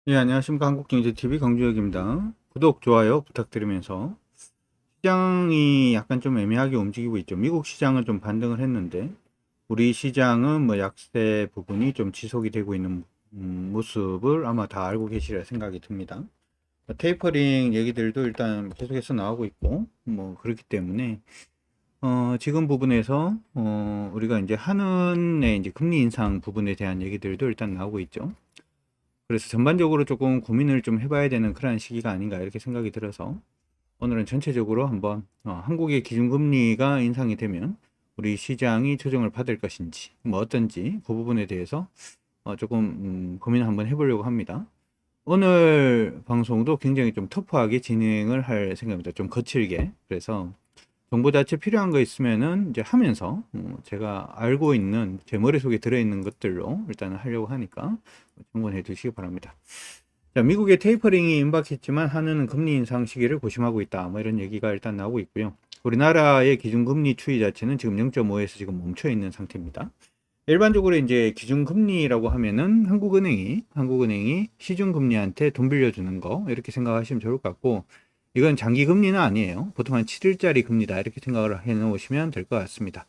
예, 안녕하십니까. 한국경제TV 강주혁입니다. 구독, 좋아요 부탁드리면서 시장이 약간 좀 애매하게 움직이고 있죠. 미국 시장은 좀 반등을 했는데 우리 시장은 뭐 약세 부분이 좀 지속이 되고 있는 모습을 아마 다 알고 계시리라 생각이 듭니다. 테이퍼링 얘기들도 일단 계속해서 나오고 있고 뭐 그렇기 때문에 지금 부분에서 우리가 이제 한은의 이제 금리 인상 부분에 대한 얘기들도 일단 나오고 있죠. 그래서 전반적으로 조금 고민을 좀 해봐야 되는 그런 시기가 아닌가 이렇게 생각이 들어서 오늘은 전체적으로 한번 한국의 기준금리가 인상이 되면 우리 시장이 조정을 받을 것인지 뭐 어떤지 그 부분에 대해서 조금 고민을 한번 해보려고 합니다. 오늘 방송도 굉장히 좀 터프하게 진행을 할 생각입니다. 좀 거칠게. 그래서 정보 자체 필요한 거 있으면은 이제 하면서 제가 알고 있는 제 머릿속에 들어있는 것들로 일단은 하려고 하니까 참고해 주시기 바랍니다. 자, 미국의 테이퍼링이 임박했지만 한은은 금리 인상 시기를 고심하고 있다. 뭐 이런 얘기가 일단 나오고 있고요. 우리나라의 기준금리 추이 자체는 지금 0.5에서 지금 멈춰 있는 상태입니다. 일반적으로 이제 기준금리라고 하면은 한국은행이 시중금리한테 돈 빌려주는 거 이렇게 생각하시면 좋을 것 같고 이건 장기금리는 아니에요. 보통 한 7일짜리 금리다 이렇게 생각을 해 놓으시면 될 것 같습니다.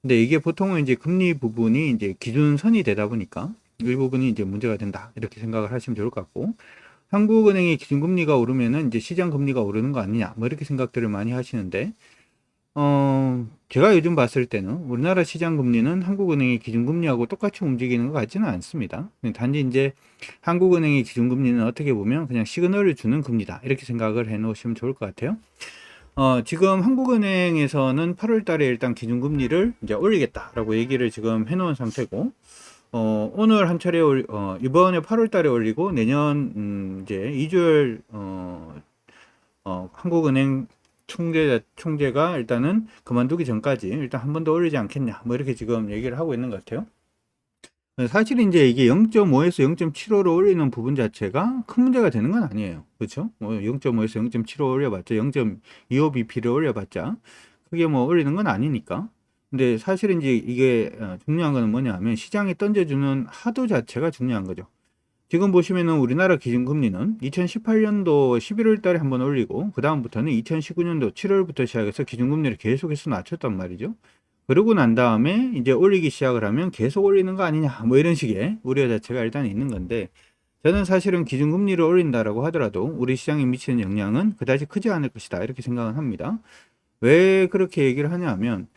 근데 이게 보통은 이제 금리 부분이 이제 기준선이 되다 보니까 이 부분이 이제 문제가 된다 이렇게 생각을 하시면 좋을 것 같고 한국은행의 기준금리가 오르면은 이제 시장금리가 오르는 거 아니냐 뭐 이렇게 생각들을 많이 하시는데 제가 요즘 봤을 때는 우리나라 시장 금리는 한국은행의 기준금리하고 똑같이 움직이는 것 같지는 않습니다. 단지 이제 한국은행의 기준금리는 어떻게 보면 그냥 시그널을 주는 금리다. 이렇게 생각을 해 놓으시면 좋을 것 같아요. 지금 한국은행에서는 8월 달에 일단 기준금리를 이제 올리겠다라고 얘기를 지금 해 놓은 상태고, 오늘 한 차례 이번에 8월 달에 올리고 내년, 이제 2주열, 한국은행 총재가 일단은 그만두기 전까지 일단 한 번 더 올리지 않겠냐. 뭐 이렇게 지금 얘기를 하고 있는 것 같아요. 사실 이제 이게 0.5에서 0.75로 올리는 부분 자체가 큰 문제가 되는 건 아니에요. 그렇죠? 뭐 0.5에서 0.75 올려봤자 0.25bp를 올려봤자 그게 뭐 올리는 건 아니니까. 근데 사실 이제 이게 중요한 거는 뭐냐면 시장에 던져주는 하도 자체가 중요한 거죠. 지금 보시면은 우리나라 기준금리는 2018년도 11월 달에 한번 올리고 그 다음부터는 2019년도 7월부터 시작해서 기준금리를 계속해서 낮췄단 말이죠. 그러고 난 다음에 이제 올리기 시작을 하면 계속 올리는 거 아니냐 뭐 이런 식의 우려 자체가 일단 있는 건데 저는 사실은 기준금리를 올린다라고 하더라도 우리 시장에 미치는 영향은 그다지 크지 않을 것이다 이렇게 생각을 합니다. 왜 그렇게 얘기를 하냐 하면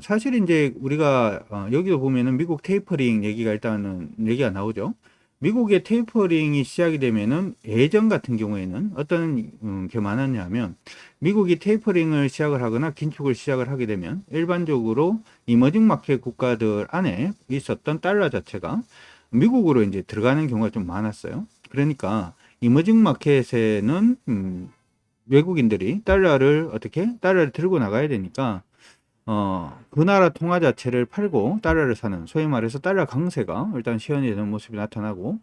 사실 이제 우리가 여기도 보면은 미국 테이퍼링 얘기가 일단은 얘기가 나오죠. 미국의 테이퍼링이 시작이 되면은 예전 같은 경우에는 어떤 게 많았냐면 미국이 테이퍼링을 시작을 하거나 긴축을 시작을 하게 되면 일반적으로 이머징 마켓 국가들 안에 있었던 달러 자체가 미국으로 이제 들어가는 경우가 좀 많았어요. 그러니까 이머징 마켓에는 외국인들이 달러를 들고 나가야 되니까 그 나라 통화 자체를 팔고 달러를 사는 소위 말해서 달러 강세가 일단 시현이 되는 모습이 나타나고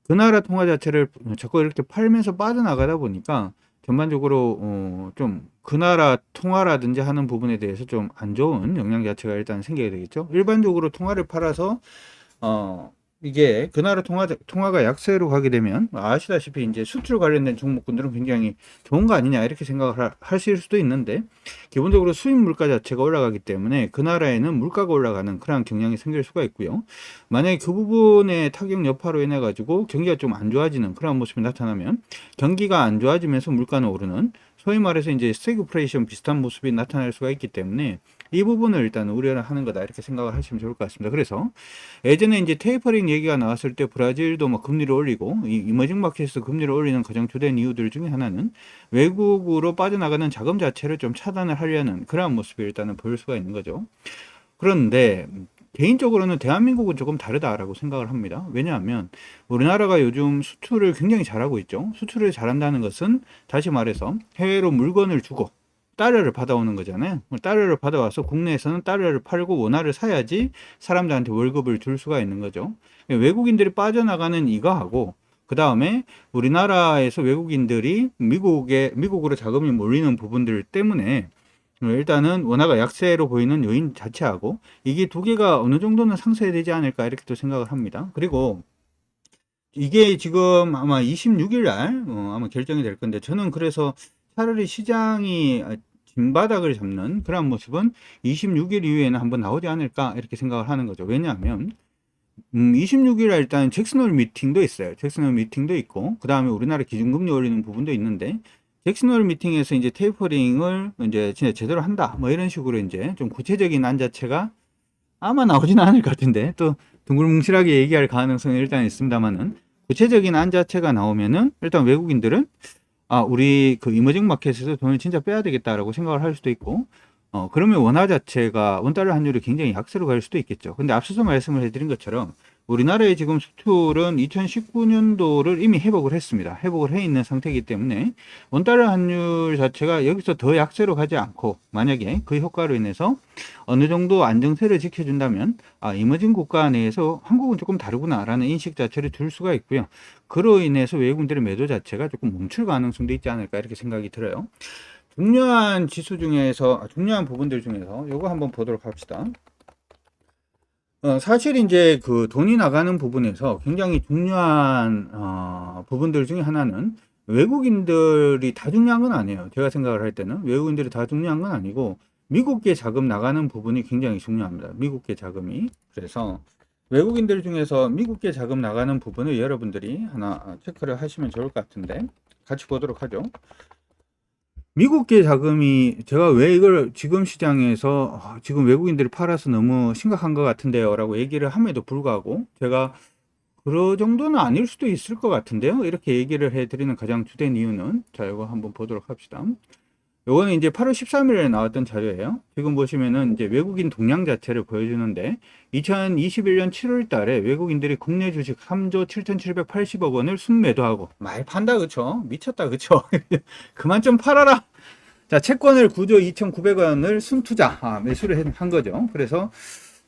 그 나라 통화 자체를 자꾸 이렇게 팔면서 빠져나가다 보니까 전반적으로 좀 그 나라 통화라든지 하는 부분에 대해서 좀 안 좋은 영향 자체가 일단 생기게 되겠죠. 일반적으로 통화를 팔아서 어, 이게 그 나라 통화가 약세로 가게 되면 아시다시피 이제 수출 관련된 종목군들은 굉장히 좋은 거 아니냐 이렇게 생각을 하실 수도 있는데 기본적으로 수입 물가 자체가 올라가기 때문에 그 나라에는 물가가 올라가는 그런 경향이 생길 수가 있고요. 만약에 그 부분의 타격 여파로 인해 가지고 경기가 좀 안 좋아지는 그런 모습이 나타나면 경기가 안 좋아지면서 물가는 오르는 소위 말해서 이제 스태그플레이션 비슷한 모습이 나타날 수가 있기 때문에 이 부분을 일단 우려를 하는 거다 이렇게 생각을 하시면 좋을 것 같습니다. 그래서 예전에 이제 테이퍼링 얘기가 나왔을 때 브라질도 막 금리를 올리고 이 이머징 마켓에서 금리를 올리는 가장 주된 이유들 중에 하나는 외국으로 빠져나가는 자금 자체를 좀 차단을 하려는 그러한 모습이 일단은 보일 수가 있는 거죠. 그런데 개인적으로는 대한민국은 조금 다르다라고 생각을 합니다. 왜냐하면 우리나라가 요즘 수출을 굉장히 잘하고 있죠. 수출을 잘한다는 것은 다시 말해서 해외로 물건을 주고 달러를 받아오는 거잖아요. 달러를 받아와서 국내에서는 달러를 팔고 원화를 사야지 사람들한테 월급을 줄 수가 있는 거죠. 외국인들이 빠져나가는 이거하고 그 다음에 우리나라에서 외국인들이 미국으로 자금이 몰리는 부분들 때문에 일단은 원화가 약세로 보이는 요인 자체하고 이게 두 개가 어느 정도는 상쇄되지 않을까 이렇게 또 생각을 합니다. 그리고 이게 지금 아마 26일 날 아마 결정이 될 건데, 저는 그래서 차라리 시장이 진바닥을 잡는 그런 모습은 26일 이후에는 한번 나오지 않을까 이렇게 생각을 하는 거죠. 왜냐하면 26일 날 일단 잭슨홀 미팅도 있어요. 잭슨홀 미팅도 있고, 그 다음에 우리나라 기준금리 올리는 부분도 있는데, 잭슨홀 미팅에서 이제 테이퍼링을 이제 진짜 제대로 한다 뭐 이런 식으로 이제 좀 구체적인 안 자체가 아마 나오지는 않을 것 같은데, 또 둥글뭉실하게 얘기할 가능성이 일단 있습니다만은, 구체적인 안 자체가 나오면은 일단 외국인들은 우리 그 이머징 마켓에서 돈을 진짜 빼야 되겠다라고 생각을 할 수도 있고, 그러면 원화 자체가 원달러 환율이 굉장히 약세로 갈 수도 있겠죠. 근데 앞서서 말씀을 해드린 것처럼 우리나라의 지금 수출은 2019년도를 이미 회복을 했습니다. 회복을 해 있는 상태이기 때문에 원달러 환율 자체가 여기서 더 약세로 가지 않고, 만약에 그 효과로 인해서 어느 정도 안정세를 지켜준다면 이머징 국가 내에서 한국은 조금 다르구나라는 인식 자체를 줄 수가 있고요. 그로 인해서 외국인들의 매도 자체가 조금 멈출 가능성도 있지 않을까 이렇게 생각이 들어요. 중요한 지수 중에서, 중요한 부분들 중에서 요거 한번 보도록 합시다. 사실 이제 그 돈이 나가는 부분에서 굉장히 중요한 부분들 중에 하나는, 외국인들이 다 중요한 건 아니에요. 제가 생각을 할 때는 외국인들이 다 중요한 건 아니고, 미국계 자금 나가는 부분이 굉장히 중요합니다. 미국계 자금이. 그래서 외국인들 중에서 미국계 자금 나가는 부분을 여러분들이 하나 체크를 하시면 좋을 것 같은데, 같이 보도록 하죠. 미국계 자금이, 제가 왜 이걸 지금 시장에서 지금 외국인들이 팔아서 너무 심각한 것 같은데요 라고 얘기를 함에도 불구하고, 제가 그 정도는 아닐 수도 있을 것 같은데요 이렇게 얘기를 해드리는 가장 주된 이유는, 자 이거 한번 보도록 합시다. 요거는 이제 8월 13일에 나왔던 자료예요. 지금 보시면은 이제 외국인 동향 자체를 보여주는데, 2021년 7월 달에 외국인들이 국내 주식 3조 7,780억 원을 순매도하고, 많이 판다 그쵸? 미쳤다 그쵸? 그만 좀 팔아라. 자, 채권을 9조 2,900원을 순투자 매수를 한 거죠. 그래서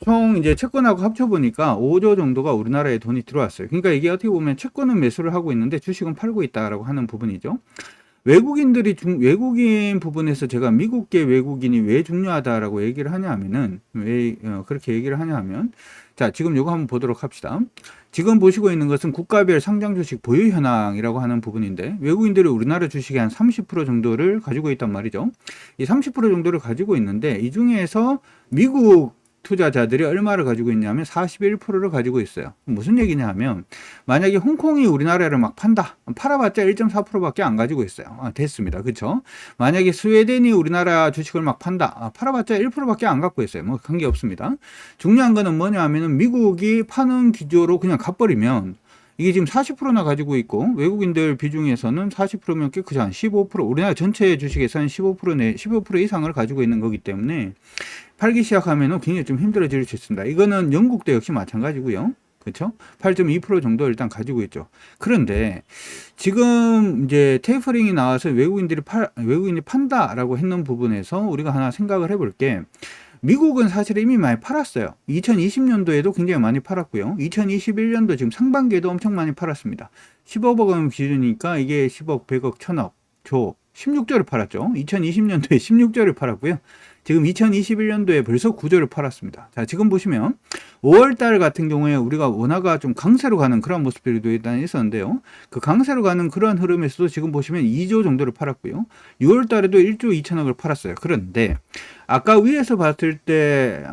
총 이제 채권하고 합쳐보니까 5조 정도가 우리나라에 돈이 들어왔어요. 그러니까 이게 어떻게 보면 채권은 매수를 하고 있는데 주식은 팔고 있다라고 하는 부분이죠. 외국인 부분에서 제가 미국계 외국인이 왜 중요하다라고 얘기를 하냐 하면은, 왜 그렇게 얘기를 하냐 하면, 자, 지금 요거 한번 보도록 합시다. 지금 보시고 있는 것은 국가별 상장 주식 보유 현황이라고 하는 부분인데, 외국인들이 우리나라 주식의 한 30% 정도를 가지고 있단 말이죠. 이 30% 정도를 가지고 있는데, 이 중에서 미국 투자자들이 얼마를 가지고 있냐면 41%를 가지고 있어요. 무슨 얘기냐 하면, 만약에 홍콩이 우리나라를 막 판다. 팔아봤자 1.4%밖에 안 가지고 있어요. 됐습니다. 그쵸? 만약에 스웨덴이 우리나라 주식을 막 판다. 팔아봤자 1%밖에 안 갖고 있어요. 뭐 관계 없습니다. 중요한 거는 뭐냐 하면은, 미국이 파는 기조로 그냥 가버리면, 이게 지금 40%나 가지고 있고, 외국인들 비중에서는 40%면 깨끗이 한 15%, 우리나라 전체 주식에서는 15% 이상을 가지고 있는 거기 때문에, 팔기 시작하면은 굉장히 좀 힘들어질 수 있습니다. 이거는 영국도 역시 마찬가지고요. 그렇죠? 8.2% 정도 일단 가지고 있죠. 그런데 지금 이제 테이퍼링이 나와서 외국인이 판다라고 했는 부분에서 우리가 하나 생각을 해볼 게, 미국은 사실 이미 많이 팔았어요. 2020년도에도 굉장히 많이 팔았고요. 2021년도 지금 상반기에도 엄청 많이 팔았습니다. 10억 원 기준이니까 이게 10억, 100억, 1000억, 조 16조를 팔았죠. 2020년도에 16조를 팔았고요. 지금 2021년도에 벌써 9조를 팔았습니다. 자, 지금 보시면 5월달 같은 경우에 우리가 원화가 좀 강세로 가는 그런 모습들도 일단 있었는데요. 그 강세로 가는 그런 흐름에서도 지금 보시면 2조 정도를 팔았고요. 6월달에도 1조 2천억을 팔았어요. 그런데 아까 위에서 봤을 때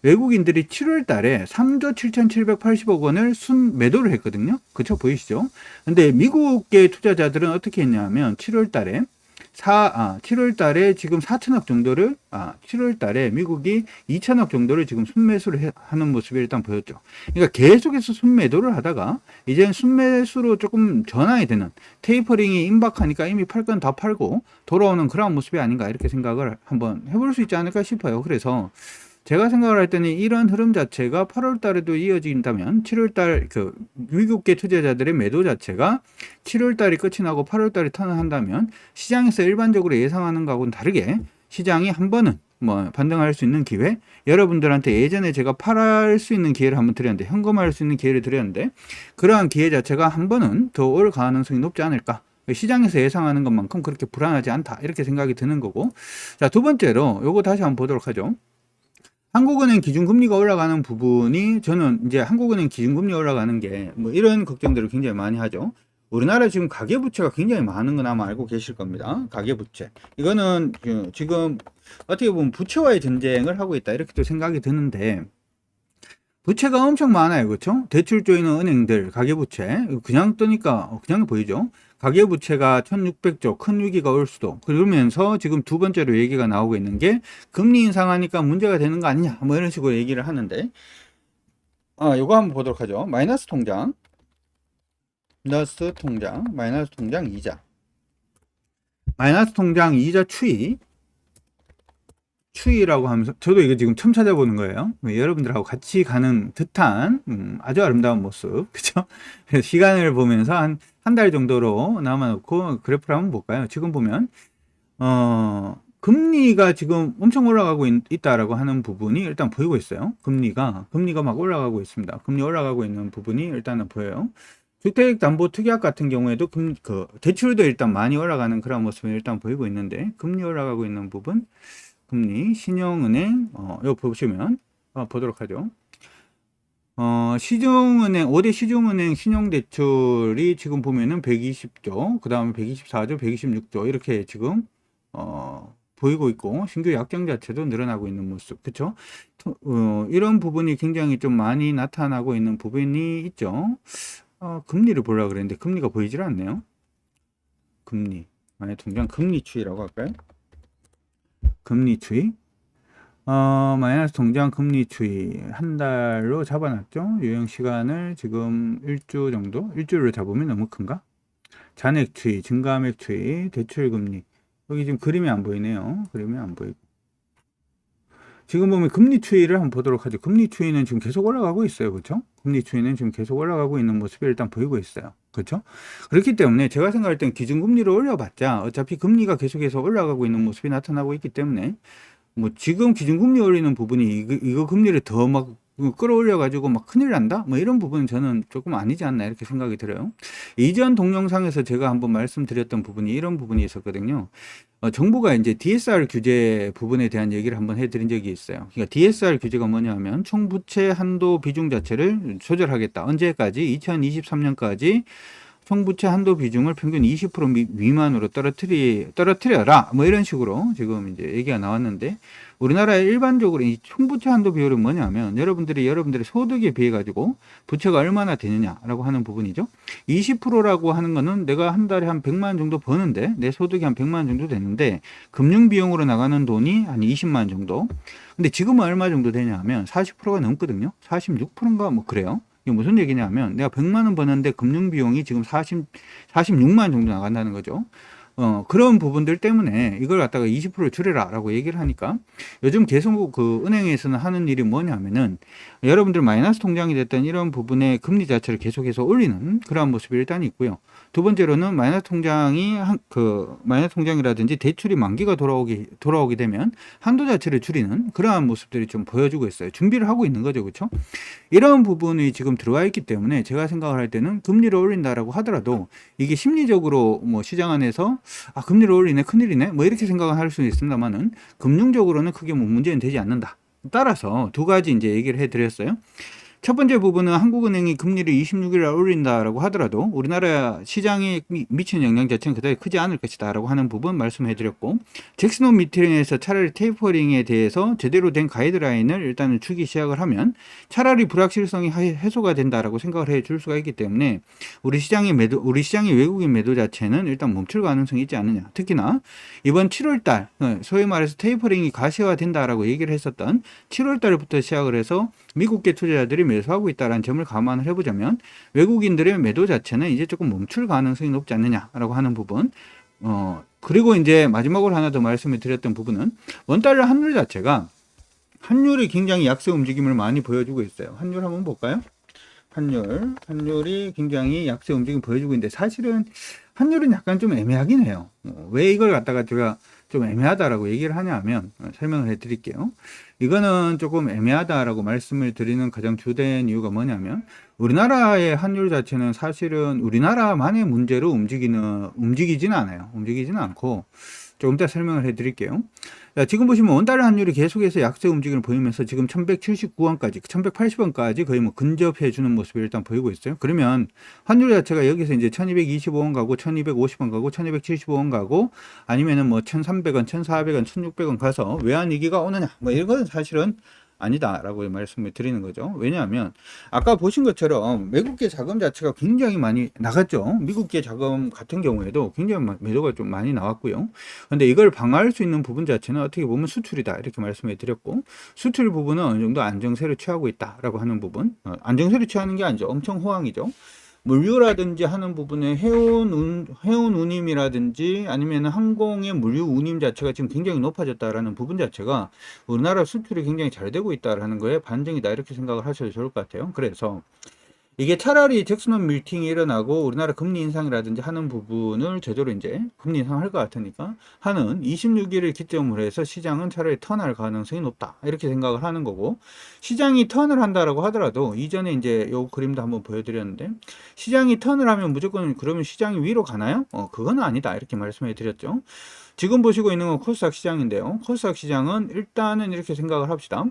외국인들이 7월달에 3조 7,780억 원을 순매도를 했거든요. 그쵸? 보이시죠? 근데 미국계 투자자들은 어떻게 했냐면 7월달에 7월 달에 지금 4천억 정도를, 7월 달에 미국이 2천억 정도를 지금 순매수를 하는 모습이 일단 보였죠. 그러니까 계속해서 순매도를 하다가, 이제는 순매수로 조금 전환이 되는, 테이퍼링이 임박하니까 이미 팔 건 다 팔고 돌아오는 그런 모습이 아닌가 이렇게 생각을 한번 해볼 수 있지 않을까 싶어요. 그래서 제가 생각을 할 때는 이런 흐름 자체가 8월 달에도 이어진다면, 7월 달 미국계 투자자들의 매도 자체가 7월 달이 끝이 나고 8월 달에 턴한다면, 시장에서 일반적으로 예상하는 것하고는 다르게 시장이 한 번은 뭐 반등할 수 있는 기회, 여러분들한테 예전에 제가 팔 수 있는 기회를 한번 드렸는데, 현금화할 수 있는 기회를 드렸는데, 그러한 기회 자체가 한 번은 더 올 가능성이 높지 않을까. 시장에서 예상하는 것만큼 그렇게 불안하지 않다 이렇게 생각이 드는 거고. 자, 두 번째로 요거 다시 한번 보도록 하죠. 한국은행 기준금리가 올라가는 부분이 저는 이제 한국은행 기준금리 올라가는 게 뭐 이런 걱정들을 굉장히 많이 하죠. 우리나라 지금 가계부채가 굉장히 많은 건 아마 알고 계실 겁니다. 가계부채. 이거는 지금 어떻게 보면 부채와의 전쟁을 하고 있다. 이렇게 또 생각이 드는데 부채가 엄청 많아요. 그렇죠? 대출조이는 은행들 가계부채 그냥 뜨니까 그냥 보이죠. 가계부채가 1600조 큰 위기가 올 수도 그러면서 지금 두 번째로 얘기가 나오고 있는 게 금리 인상하니까 문제가 되는 거 아니냐 뭐 이런 식으로 얘기를 하는데 요거 한번 보도록 하죠. 마이너스 통장 이자 마이너스 통장 이자 추이라고 하면서 저도 이거 지금 처음 찾아보는 거예요. 여러분들하고 같이 가는 듯한 아주 아름다운 모습 그죠? 시간을 보면서 한 달 정도로 남아놓고 그래프를 한번 볼까요? 지금 보면 금리가 지금 엄청 올라가고 있다라고 하는 부분이 일단 보이고 있어요. 금리가 막 올라가고 있습니다. 금리 올라가고 있는 부분이 일단은 보여요. 주택담보특약 같은 경우에도 대출도 일단 많이 올라가는 그런 모습이 일단 보이고 있는데 금리 올라가고 있는 부분 금리, 신용은행, 이거 보시면, 보도록 하죠. 시중은행, 5대 시중은행 신용대출이 지금 보면은 120조, 그 다음에 124조, 126조, 이렇게 지금, 보이고 있고, 신규 약정 자체도 늘어나고 있는 모습, 그쵸? 이런 부분이 굉장히 좀 많이 나타나고 있는 부분이 있죠. 금리를 보려고 그랬는데, 금리가 보이질 않네요. 금리. 만약 통장 금리 추이라고 할까요? 금리 추이 마이너스 통장 금리 추이 한 달로 잡아놨죠. 유형 시간을 지금 일주일로 잡으면 너무 큰가? 잔액 추이, 증가함액 추이, 대출 금리. 여기 지금 그림이 안 보이네요. 그림이 안 보이고. 지금 보면 금리 추이를 한번 보도록 하죠. 금리 추이는 지금 계속 올라가고 있어요. 그렇죠? 금리 추이는 지금 계속 올라가고 있는 모습이 일단 보이고 있어요. 그렇죠? 그렇기 때문에 제가 생각할 땐 기준금리를 올려봤자 어차피 금리가 계속해서 올라가고 있는 모습이 나타나고 있기 때문에 뭐 지금 기준금리 올리는 부분이 이거 금리를 더 막 끌어올려 가지고 막 큰일 난다 뭐 이런 부분은 저는 조금 아니지 않나 이렇게 생각이 들어요. 이전 동영상에서 제가 한번 말씀드렸던 부분이 이런 부분이 있었거든요. 정부가 이제 DSR 규제 부분에 대한 얘기를 한번 해드린 적이 있어요. 그러니까 DSR 규제가 뭐냐면 총부채 한도 비중 자체를 조절하겠다. 언제까지? 2023년까지 총부채 한도 비중을 평균 20% 미만으로 떨어뜨려라. 뭐 이런 식으로 지금 이제 얘기가 나왔는데 우리나라에 일반적으로 이 총부채 한도 비율은 뭐냐면 여러분들의 소득에 비해 가지고 부채가 얼마나 되느냐라고 하는 부분이죠. 20%라고 하는 거는 내가 한 달에 한 100만 원 정도 버는데 내 소득이 한 100만 원 정도 되는데 금융 비용으로 나가는 돈이 한 20만 원 정도. 근데 지금은 얼마 정도 되냐 하면 40%가 넘거든요. 46%인가 뭐 그래요. 이게 무슨 얘기냐면 내가 100만 원 버는데 금융 비용이 지금 46만 원 정도 나간다는 거죠. 그런 부분들 때문에 이걸 갖다가 20% 줄여라 라고 얘기를 하니까 요즘 계속 그 은행에서는 하는 일이 뭐냐면은 여러분들 마이너스 통장이 됐던 이런 부분의 금리 자체를 계속해서 올리는 그러한 모습이 일단 있고요. 두 번째로는 마이너스 통장이라든지 대출이 만기가 돌아오게 되면 한도 자체를 줄이는 그러한 모습들이 좀 보여주고 있어요. 준비를 하고 있는 거죠. 그렇죠? 이런 부분이 지금 들어와 있기 때문에 제가 생각을 할 때는 금리를 올린다라고 하더라도 이게 심리적으로 뭐 시장 안에서 금리를 올리네 큰일이네 뭐 이렇게 생각을 할 수는 있습니다만은 금융적으로는 크게 뭐 문제는 되지 않는다. 따라서 두 가지 이제 얘기를 해드렸어요. 첫 번째 부분은 한국은행이 금리를 26일 날 올린다라고 하더라도 우리나라 시장에 미치는 영향 자체는 그다지 크지 않을 것이다라고 하는 부분 말씀해 드렸고 잭슨홀 미팅에서 차라리 테이퍼링에 대해서 제대로 된 가이드라인을 일단은 주기 시작을 하면 차라리 불확실성이 해소가 된다라고 생각을 해 줄 수가 있기 때문에 우리 시장의 외국인 매도 자체는 일단 멈출 가능성이 있지 않느냐. 특히나 이번 7월 달 소위 말해서 테이퍼링이 가시화된다라고 얘기를 했었던 7월 달부터 시작을 해서 미국계 투자자들이 매수하고 있다는 점을 감안을 해보자면 외국인들의 매도 자체는 이제 조금 멈출 가능성이 높지 않느냐라고 하는 부분. 그리고 이제 마지막으로 하나 더 말씀을 드렸던 부분은 원달러 환율 자체가 환율이 굉장히 약세 움직임을 많이 보여주고 있어요. 환율 한번 볼까요? 환율이 굉장히 약세 움직임 보여주고 있는데 사실은 환율은 약간 좀 애매하긴 해요. 왜 이걸 갖다가 제가 좀 애매하다라고 얘기를 하냐 하면 설명을 해 드릴게요. 이거는 조금 애매하다라고 말씀을 드리는 가장 주된 이유가 뭐냐면 우리나라의 환율 자체는 사실은 우리나라만의 문제로 움직이지는 않아요. 움직이지는 않고, 조금 이따 설명을 해 드릴게요. 자, 지금 보시면 원달러 환율이 계속해서 약세 움직임을 보이면서 지금 1179원까지, 1180원까지 거의 뭐 근접해 주는 모습이 일단 보이고 있어요. 그러면 환율 자체가 여기서 이제 1225원 가고, 1250원 가고, 1275원 가고, 아니면은 뭐 1300원, 1400원, 1600원 가서 외환위기가 오느냐, 뭐 이건 사실은 아니다라고 말씀을 드리는 거죠. 왜냐하면 아까 보신 것처럼 외국계 자금 자체가 굉장히 많이 나갔죠. 미국계 자금 같은 경우에도 굉장히 매도가 좀 많이 나왔고요. 근데 이걸 방어할 수 있는 부분 자체는 어떻게 보면 수출이다 이렇게 말씀을 드렸고, 수출 부분은 어느 정도 안정세를 취하고 있다라고 하는 부분, 안정세를 취하는 게 아니죠. 엄청 호황이죠. 물류라든지 하는 부분에 해운 운임이라든지 아니면 항공의 물류 운임 자체가 지금 굉장히 높아졌다라는 부분 자체가 우리나라 수출이 굉장히 잘 되고 있다라는 거에 반증이다 이렇게 생각을 하셔도 좋을 것 같아요. 그래서 이게 차라리 잭슨홈 밀팅이 일어나고 우리나라 금리 인상이라든지 하는 부분을 제대로 이제 금리 인상할 것 같으니까 하는 26일을 기점으로 해서 시장은 차라리 턴할 가능성이 높다 이렇게 생각을 하는 거고, 시장이 턴을 한다라고 하더라도 이전에 이제 요 그림도 한번 보여드렸는데, 시장이 턴을 하면 무조건 그러면 시장이 위로 가나요? 그건 아니다 이렇게 말씀해 드렸죠. 지금 보시고 있는 건 코스닥 시장인데요. 코스닥 시장은 일단은 이렇게 생각을 합시다.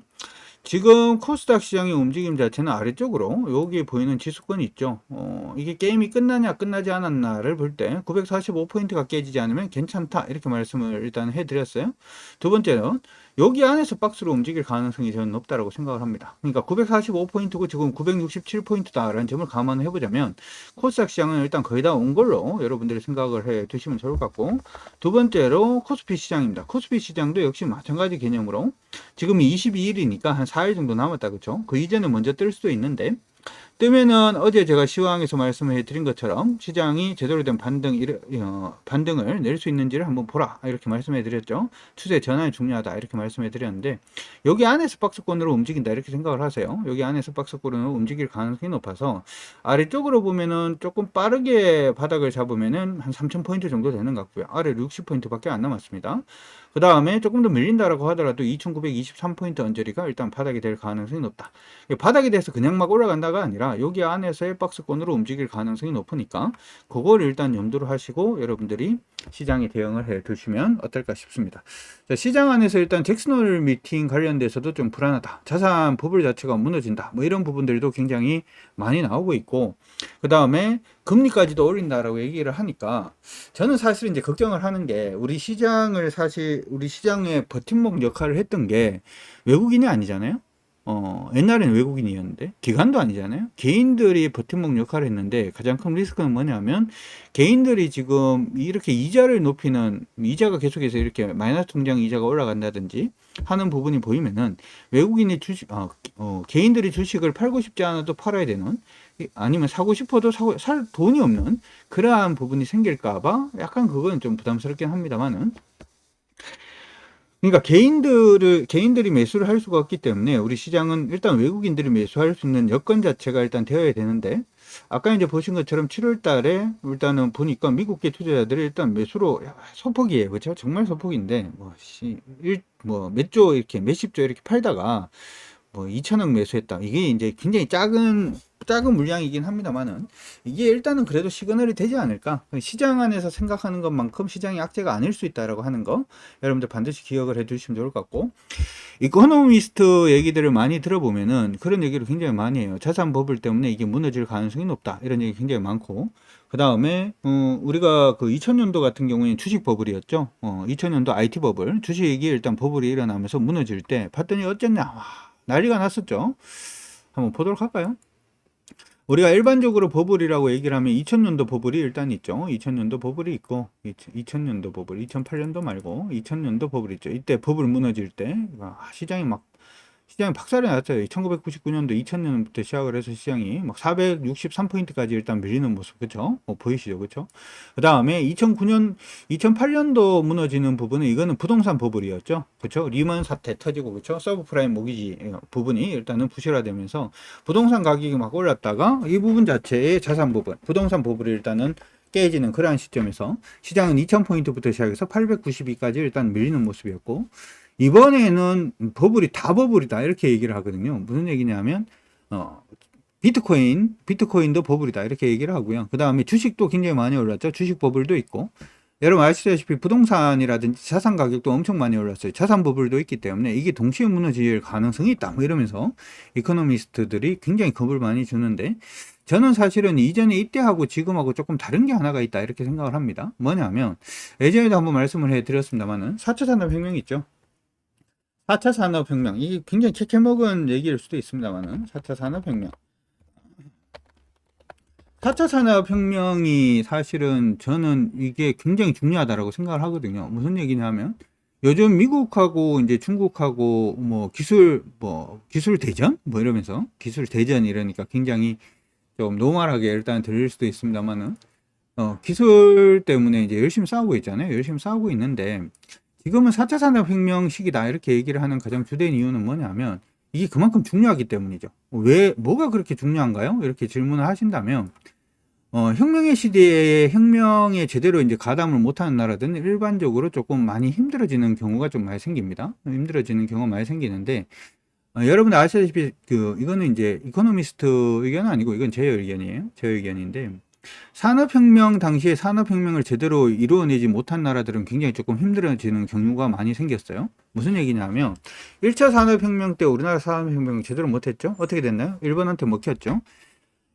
지금 코스닥 시장의 움직임 자체는 아래쪽으로 여기 보이는 지수권이 있죠. 이게 게임이 끝나냐 끝나지 않았나를 볼 때 945포인트가 깨지지 않으면 괜찮다 이렇게 말씀을 일단 해드렸어요. 두 번째는 여기 안에서 박스로 움직일 가능성이 저는 높다라고 생각을 합니다. 그러니까 945포인트고 지금 967포인트다라는 점을 감안해 보자면 코스닥 시장은 일단 거의 다 온 걸로 여러분들이 생각을 해 두시면 좋을 것 같고, 두 번째로 코스피 시장입니다. 코스피 시장도 역시 마찬가지 개념으로 지금 22일이니까 한 4일 정도 남았다, 그쵸? 그 이전에 먼저 뜰 수도 있는데, 뜨면은 어제 제가 시황에서 말씀을 해드린 것처럼 시장이 제대로 된 반등을 낼 수 있는지를 한번 보라 이렇게 말씀해 드렸죠. 추세 전환이 중요하다 이렇게 말씀해 드렸는데, 여기 안에서 박스권으로 움직인다 이렇게 생각을 하세요. 여기 안에서 박스권으로 움직일 가능성이 높아서 아래쪽으로 보면은 조금 빠르게 바닥을 잡으면은 한 3000포인트 정도 되는 것 같고요. 아래 60포인트 밖에 안 남았습니다. 그 다음에 조금 더 밀린다라고 하더라도 2923포인트 언저리가 일단 바닥이 될 가능성이 높다. 바닥이 돼서 그냥 막 올라간다가 아니라 여기 안에서의 박스권으로 움직일 가능성이 높으니까 그걸 일단 염두를 하시고 여러분들이 시장에 대응을 해 두시면 어떨까 싶습니다. 자, 시장 안에서 일단 잭슨홀 미팅 관련돼서도 좀 불안하다. 자산 버블 자체가 무너진다. 뭐 이런 부분들도 굉장히 많이 나오고 있고, 그 다음에 금리까지도 올린다라고 얘기를 하니까 저는 사실 이제 걱정을 하는 게, 우리 시장의 버팀목 역할을 했던 게 외국인이 아니잖아요. 옛날에는 외국인이었는데 기관도 아니잖아요. 개인들이 버팀목 역할을 했는데, 가장 큰 리스크는 뭐냐면 개인들이 지금 이렇게 이자를 높이는, 이자가 계속해서 이렇게 마이너스 통장 이자가 올라간다든지 하는 부분이 보이면은 외국인이 개인들이 주식을 팔고 싶지 않아도 팔아야 되는, 아니면 사고 싶어도 살 돈이 없는 그러한 부분이 생길까봐 약간 그건 좀 부담스럽긴 합니다만은, 그러니까 개인들이 매수를 할 수가 없기 때문에 우리 시장은 일단 외국인들이 매수할 수 있는 여건 자체가 일단 되어야 되는데, 아까 이제 보신 것처럼 7월 달에 일단은 보니까 미국계 투자자들이 일단 매수로 소폭이에요. 그렇죠? 정말 소폭인데 몇 조 이렇게 몇십 조 이렇게 팔다가 뭐 2천억 매수했다. 이게 이제 굉장히 작은 물량이긴 합니다만은, 이게 일단은 그래도 시그널이 되지 않을까. 시장 안에서 생각하는 것만큼 시장이 악재가 아닐 수 있다라고 하는 거 여러분들 반드시 기억을 해 두시면 좋을 것 같고, 이코노미스트 얘기들을 많이 들어보면은 그런 얘기를 굉장히 많이 해요. 자산 버블 때문에 이게 무너질 가능성이 높다 이런 얘기 굉장히 많고, 그 다음에 우리가 그 2000년도 같은 경우에는 주식 버블이었죠. 2000년도 IT 버블, 주식이 일단 버블이 일어나면서 무너질 때 봤더니 어쨌냐, 와, 난리가 났었죠. 한번 보도록 할까요? 우리가 일반적으로 버블이라고 얘기를 하면 2000년도 버블이 일단 있죠. 2000년도 버블이 있고, 2000년도 버블, 2008년도 말고 2000년도 버블 있죠. 이때 버블 무너질 때 시장이 박살이 났어요. 1999년도 2000년부터 시작을 해서 시장이 막 463포인트까지 일단 밀리는 모습, 그쵸? 보이시죠? 그쵸? 그 다음에 2008년도 무너지는 부분은 이거는 부동산 버블이었죠. 그쵸? 리먼 사태 터지고, 그쵸? 서브프라임 모기지 부분이 일단은 부실화되면서 부동산 가격이 막 올랐다가 이 부분 자체의 자산 부분, 부동산 버블이 일단은 깨지는 그러한 시점에서 시장은 2000포인트부터 시작해서 892까지 일단 밀리는 모습이었고, 이번에는 버블이 다 버블이다 이렇게 얘기를 하거든요. 무슨 얘기냐면 비트코인도 버블이다. 이렇게 얘기를 하고요. 그 다음에 주식도 굉장히 많이 올랐죠. 주식 버블도 있고. 여러분 아시다시피 부동산이라든지 자산 가격도 엄청 많이 올랐어요. 자산 버블도 있기 때문에 이게 동시에 무너질 가능성이 있다. 뭐 이러면서 이코노미스트들이 굉장히 겁을 많이 주는데 저는 사실은 이전에 이때하고 지금하고 조금 다른 게 하나가 있다. 이렇게 생각을 합니다. 뭐냐면 예전에도 한번 말씀을 해드렸습니다만은 4차 산업혁명 있죠. 4차 산업혁명. 이게 굉장히 캐캐먹은 얘기일 수도 있습니다만은 4차 산업혁명. 4차 산업혁명이 사실은 저는 이게 굉장히 중요하다라고 생각을 하거든요. 무슨 얘기냐면 요즘 미국하고 이제 중국하고 뭐 기술 대전 뭐 이러면서 기술 대전 이러니까 굉장히 좀 노멀하게 일단 들릴 수도 있습니다만은 기술 때문에 이제 열심히 싸우고 있잖아요. 열심히 싸우고 있는데 지금은 4차 산업혁명 시기다 이렇게 얘기를 하는 가장 주된 이유는 뭐냐면 이게 그만큼 중요하기 때문이죠. 뭐가 그렇게 중요한가요? 이렇게 질문을 하신다면 혁명의 시대에 혁명에 제대로 이제 가담을 못하는 나라들은 일반적으로 조금 많이 힘들어지는 경우가 좀 많이 생깁니다. 힘들어지는 경우가 많이 생기는데 여러분들 아시다시피 이거는 이제 이코노미스트 의견은 아니고 이건 제 의견이에요. 제 의견인데 산업혁명 당시에 산업혁명을 제대로 이루어내지 못한 나라들은 굉장히 조금 힘들어지는 경우가 많이 생겼어요. 무슨 얘기냐면 1차 산업혁명 때 우리나라 산업혁명을 제대로 못했죠. 어떻게 됐나요? 일본한테 먹혔죠.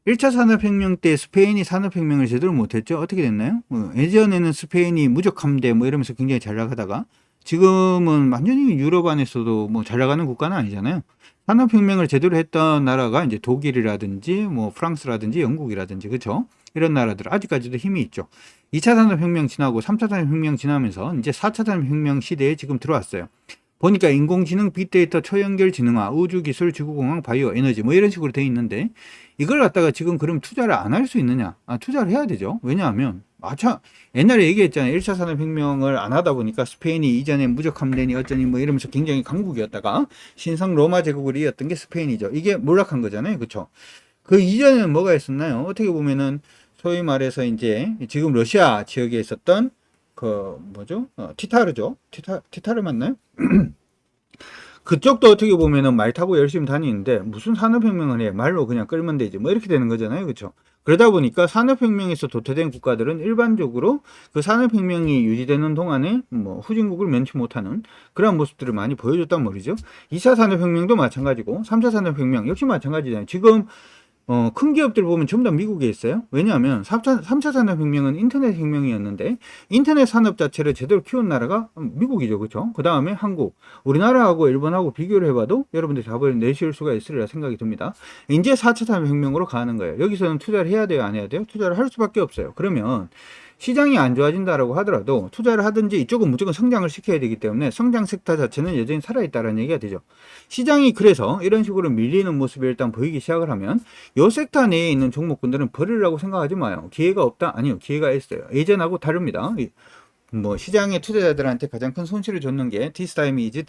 1차 산업혁명 때 스페인이 산업혁명을 제대로 못했죠. 어떻게 됐나요? 예전에는 스페인이 무적 함대 뭐 이러면서 굉장히 잘 나가다가 지금은 완전히 유럽 안에서도 뭐 잘 나가는 국가는 아니잖아요. 산업혁명을 제대로 했던 나라가 이제 독일이라든지 뭐 프랑스라든지 영국이라든지 그렇죠? 이런 나라들 아직까지도 힘이 있죠. 2차 산업혁명 지나고 3차 산업혁명 지나면서 이제 4차 산업혁명 시대에 지금 들어왔어요. 보니까 인공지능, 빅데이터, 초연결 지능화, 우주기술, 지구공학, 바이오, 에너지 뭐 이런 식으로 돼 있는데 이걸 갖다가 지금 그럼 투자를 안 할 수 있느냐? 투자를 해야 되죠. 왜냐하면 옛날에 얘기했잖아요. 1차 산업혁명을 안 하다 보니까 스페인이 이전에 무적 함대니 어쩌니 뭐 이러면서 굉장히 강국이었다가 신성 로마 제국을 이었던 게 스페인이죠. 이게 몰락한 거잖아요. 그렇죠? 그 이전에는 뭐가 있었나요? 어떻게 보면은 소위 말해서 이제 지금 러시아 지역에 있었던 티타르죠. 티타르 맞나요? 그쪽도 어떻게 보면은 말 타고 열심히 다니는데 무슨 산업혁명을 해? 말로 그냥 끌면 되지. 뭐 이렇게 되는 거잖아요. 그렇죠? 그러다 보니까 산업혁명에서 도태된 국가들은 일반적으로 그 산업혁명이 유지되는 동안에 뭐 후진국을 면치 못하는 그런 모습들을 많이 보여줬단 말이죠. 2차 산업혁명도 마찬가지고 3차 산업혁명 역시 마찬가지잖아요. 지금 큰 기업들 보면 전부 다 미국에 있어요. 왜냐하면 3차 산업혁명은 인터넷 혁명이었는데 인터넷 산업 자체를 제대로 키운 나라가 미국이죠. 그렇죠? 그 다음에 한국, 우리나라하고 일본하고 비교를 해봐도 여러분들 답을 내실 수가 있으리라 생각이 듭니다. 이제 4차 산업혁명으로 가는 거예요. 여기서는 투자를 해야 돼요? 안 해야 돼요? 투자를 할 수밖에 없어요. 그러면 시장이 안 좋아진다라고 하더라도 투자를 하든지 이쪽은 무조건 성장을 시켜야 되기 때문에 성장 섹터 자체는 여전히 살아있다는 얘기가 되죠. 시장이 그래서 이런 식으로 밀리는 모습이 일단 보이기 시작을 하면 이 섹터 내에 있는 종목군들은 버리려고 생각하지 마요. 기회가 없다? 아니요. 기회가 있어요. 예전하고 다릅니다. 뭐 시장의 투자자들한테 가장 큰 손실을 줬는 게 this time is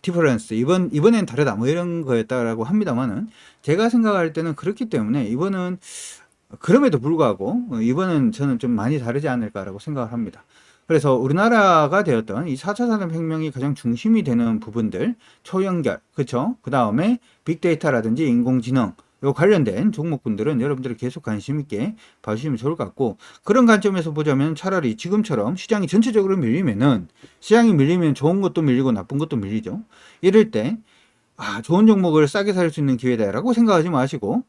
difference. 이번엔 다르다. 뭐 이런 거였다라고 합니다만은 제가 생각할 때는 그렇기 때문에 이번은 그럼에도 불구하고 이번은 저는 좀 많이 다르지 않을까라고 생각을 합니다. 그래서 우리나라가 되었던 이 4차 산업혁명이 가장 중심이 되는 부분들, 초연결, 그쵸? 그 다음에 빅데이터라든지 인공지능, 요 관련된 종목군들은 여러분들이 계속 관심 있게 봐주시면 좋을 것 같고, 그런 관점에서 보자면 차라리 지금처럼 시장이 전체적으로 밀리면은, 시장이 밀리면 좋은 것도 밀리고 나쁜 것도 밀리죠. 이럴 때, 좋은 종목을 싸게 살 수 있는 기회다라고 생각하지 마시고,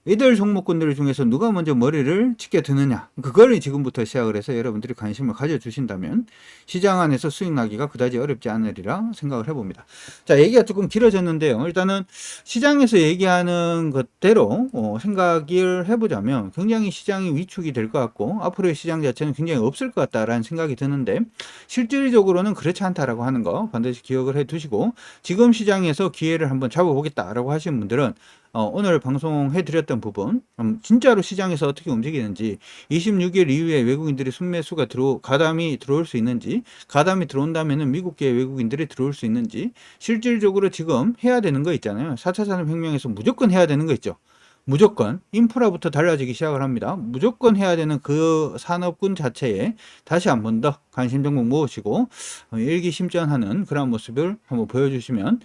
이들 종목군들 중에서 누가 먼저 머리를 찍게 드느냐, 그걸 지금부터 시작을 해서 여러분들이 관심을 가져주신다면 시장 안에서 수익 나기가 그다지 어렵지 않으리라 생각을 해봅니다. 자, 얘기가 조금 길어졌는데요. 일단은 시장에서 얘기하는 것대로 생각을 해보자면 굉장히 시장이 위축이 될 것 같고 앞으로의 시장 자체는 굉장히 없을 것 같다라는 생각이 드는데 실질적으로는 그렇지 않다라고 하는 거 반드시 기억을 해 두시고, 지금 시장에서 기회를 한번 잡아보겠다라고 하시는 분들은 오늘 방송해드렸던 부분, 진짜로 시장에서 어떻게 움직이는지, 26일 이후에 외국인들이 순매수가 가담이 들어올 수 있는지, 가담이 들어온다면 미국계 외국인들이 들어올 수 있는지, 실질적으로 지금 해야 되는 거 있잖아요. 4차 산업혁명에서 무조건 해야 되는 거 있죠. 무조건 인프라부터 달라지기 시작을 합니다. 무조건 해야 되는 그 산업군 자체에 다시 한 번 더 관심 종목 모으시고 일기심전하는 그런 모습을 한번 보여주시면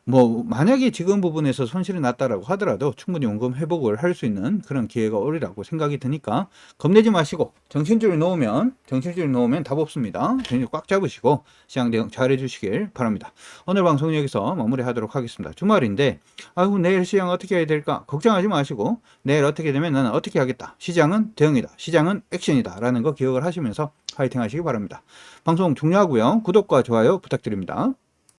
뭐 만약에 지금 부분에서 손실이 났다라고 하더라도 충분히 원금 회복을 할 수 있는 그런 기회가 오리라고 생각이 드니까 겁내지 마시고 정신줄을 놓으면 답 없습니다. 정신줄 꽉 잡으시고 시장 대응 잘 해주시길 바랍니다. 오늘 방송 여기서 마무리하도록 하겠습니다. 주말인데 아이고 내일 시장 어떻게 해야 될까 걱정하지 마시고 내일 어떻게 되면 나는 어떻게 하겠다. 시장은 대응이다. 시장은 액션이다. 라는 거 기억을 하시면서 화이팅 하시기 바랍니다. 방송 종료하고요. 구독과 좋아요 부탁드립니다.